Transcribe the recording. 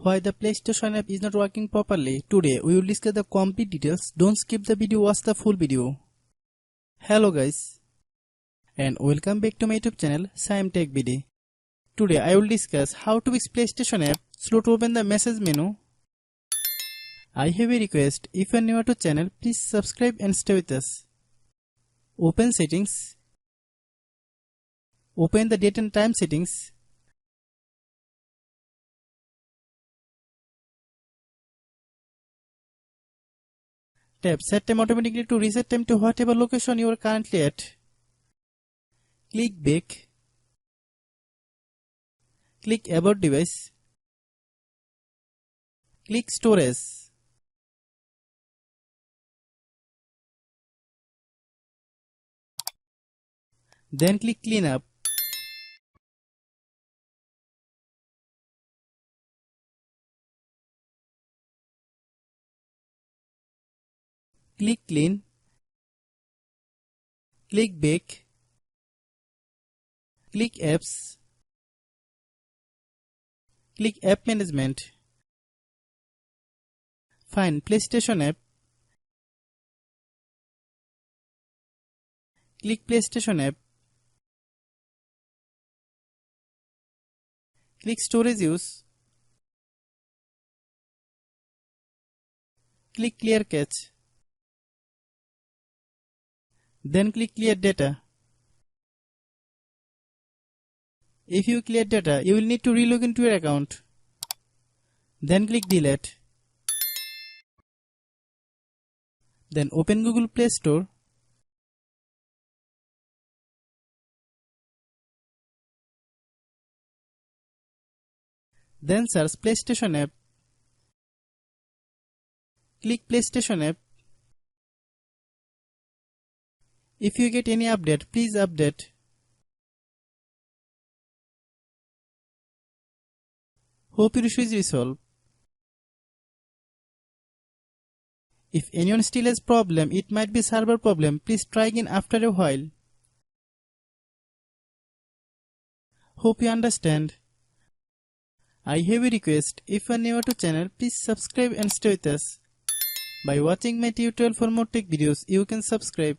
Why the PlayStation app is not working properly. Today we will discuss the complete details. Don't skip the video, watch the full video. Hello guys and welcome back to my YouTube channel Shaem Tech BD. Today I will discuss how to fix PlayStation app slow to open the message menu. I have a request. If you are new to channel, please subscribe and stay with us. Open settings. Open the date and time settings. Tap set time automatically to reset time to whatever location you are currently at. Click back. Click about device. Click storage. Then click cleanup. Click clean. Click back. Click apps. Click app management. Find PlayStation app. Click PlayStation app. Click storage use. Click clear cache. Then click clear data. If you clear data, you will need to relog into your account. Then click delete. Then open Google Play Store. Then search PlayStation app. Click PlayStation app. If you get any update, please update. Hope your issue is resolved. If anyone still has problem, it might be server problem. Please try again after a while. Hope you understand. I have a request. If you are new to channel, please subscribe and stay with us. By watching my tutorial for more tech videos, you can subscribe.